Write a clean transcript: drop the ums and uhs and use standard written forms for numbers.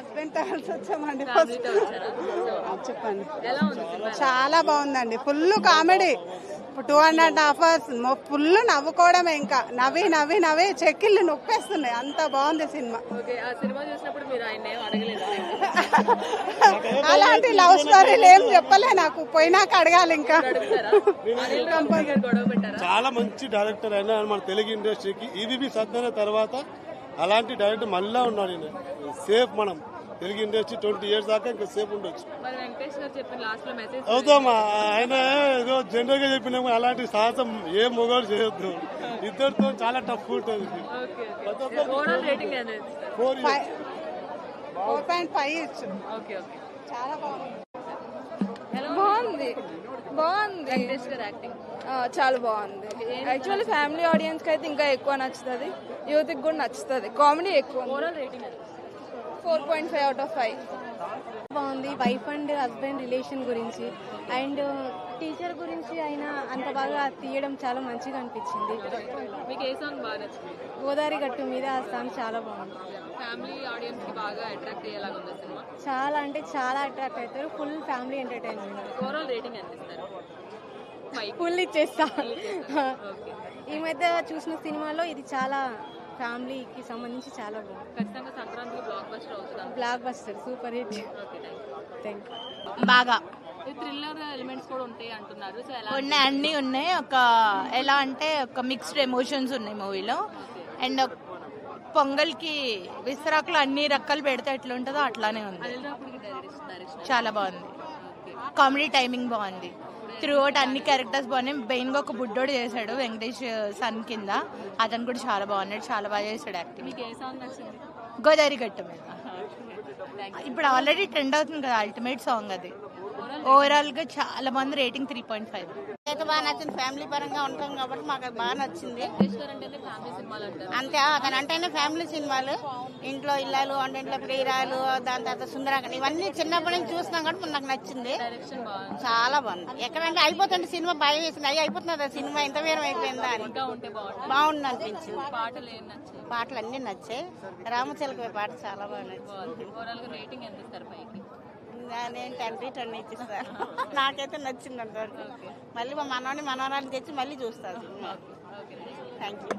Husband తో కలిసి వచ్చామండి. ఫ్యామిలీతో వచ్చారా? చెప్పండి. ఎలా ఉంది సినిమా? చాలా బాగుందండి. Full comedy. 2.5 hours ఫుల్ నవ్వుకోవడమే. ఇంకా నవ్వి నవ్వి నవ్వి చెక్కిళ్ళు నొప్పేస్తున్నాయి. అంత బాగుంది సినిమా. ఓకే, ఆ సినిమా చూసినప్పుడు మీరు ఆయన ఏం అడగలేదా? అలాంటి లవ్ స్టోరీలు ఏం చెప్పలే నాకు. పోయినాక అడగాలి ఇంకా. అడుగుతారా? అనిల్ రావిపూడి గారు గొడవ పెట్టారా? చాలా మంచి డైరెక్టర్ అయినా మన తెలుగు ఇండస్ట్రీకి ఇది సర్దైన తర్వాత అలాంటి డైరెక్టర్ మళ్ళా ఉన్నాడు ఈయన. సేఫ్ మనం తెలుగు ఇండస్ట్రీ 20 years దాకా ఇంకా సేఫ్ ఉండొచ్చు. మరి వెంకటేష్ గారు చెప్పిన లాస్ట్ లో మెసేజ్ అవుతామా ఆయన ఏదో జనరల్ గా చెప్పినాము అలాంటి సాహసం ఏ మొగోడు చేయొద్దు. ఇద్దరితో చాలా టఫ్ ఉంటుంది. ఓవరాల్ రేటింగ్ అనేది 4.5 ఇచ్చు. Okay okay. చాలా బాగుంది. బాగుంది బాగుంది వెంకటేష్ గారు యాక్టింగ్ చాలా బాగుంది. యాక్చువల్లీ ఫ్యామిలీ ఆడియన్స్ కి అయితే ఇంకా ఎక్కువ నచ్చుతుంది, యూత్ కి కూడా నచ్చుతుంది. కామెడీ ఎక్కువ. Overall rating 4.5 out of 5. బాగుంది. వైఫ్ అండ్ హస్బెండ్ రిలేషన్ గురించి అండ్ టీచర్ గురించి అయినా అంత బాగా తీయడం చాలా మంచిగా అనిపించింది. మీకు ఏ సాంగ్ బాగా నచ్చింది? గోదావరి గట్టు మీద ఆ సాంగ్ చాలా బాగుంది. ఫ్యామిలీ ఆడియన్స్ కి బాగా అట్రాక్ట్ అయ్యేలాగా ఉంది సినిమా. చాలా అంటే చాలా అట్రాక్ట్ అవుతారు. Full family entertainment. Overall rating ఎంత ఇస్తారు? ఫుల్ ఇచ్చేస్తా. ఓకే, ఈ మధ్య చూసిన సినిమాలో ఇది చాలా ఫ్యామిలీకి సంబంధించి చాలా బాగుంది. ఖచ్చితంగా సంక్రాంతికి బ్లాక్ బస్టర్ అవుతుంది. Block buster, super hit. Okay, thank you. బాగా థ్రిల్లర్ ఎలిమెంట్స్ కూడా ఉంటాయి అంటున్నారు. సో ఎలా ఉన్నాయి, అన్నీ ఉన్నాయి. ఎలా అంటే ఒక మిక్స్డ్ ఎమోషన్స్ ఉన్నాయి మూవీలో. అండ్ పొంగల్కి విస్తరాకులు అన్ని రకాలు పెడితే ఎట్లా ఉంటుందో అట్లానే ఉంది. అనిల్ రావిపూడి డైరెక్షన్ చాలా బాగుంది. కామెడీ టైమింగ్ బాగుంది. త్రూ అవుట్ అన్ని క్యారెక్టర్స్ బాగున్నాయి. మెయిన్ గా ఒక బుడ్డోడు చేశాడు వెంకటేష్ సన్ కింద. అతను కూడా చాలా బాగున్నాడు, చాలా బాగా చేశాడు యాక్టింగ్. మీకు ఏ సాంగ్ నచ్చింది? గోదావరి గట్టు మీద ఇప్పుడు ఆల్రెడీ ట్రెండ్ అవుతుంది కదా, అల్టిమేట్ సాంగ్ అది. ఓవరాల్ గా చాలా మంది రేటింగ్ 3.5. అయితే బాగా నచ్చింది. ఫ్యామిలీ పరంగా ఉంటాం కాబట్టి మాకు అది బాగా నచ్చింది. వెంకటేష్ గారు అంటేనే ఫ్యామిలీ సినిమాలు అంటారు. అంతే అతను అంటేనే ఫ్యామిలీ సినిమాలు. ఇంట్లో ఇల్లాలు, వంటింట్లో ప్రియురాలు, దాని తర్వాత సుందరాంగ ఇవన్నీ చిన్నప్పటి నుంచి చూస్తున్నాం కాబట్టి నాకు నచ్చింది. డైరెక్షన్ బాగుంది. చాలా బాగుంది. ఎక్కడంటే అయిపోతుంటే సినిమా భయం వేసింది. అయ్యి అయిపోతున్నది సినిమా ఇంత వేరం అయిపోయిందా అని. ఇంకా ఉంటే బాగుంటుంది. బాగుంది అనిపించింది. పాటలు ఏం నచ్చాయి? పాటలు అన్ని నచ్చాయి. రామచిలక పాట చాలా బాగా నచ్చింది. ఓవరాల్ గా రేటింగ్ ఎంత ఇస్తారు పైకి? నేను 10 ఇచ్చిస్తాను. నాకైతే నచ్చింది అంతవరకు. మళ్ళీ మా మనవరాలు తెచ్చి మళ్ళీ చూస్తాను. Thank you.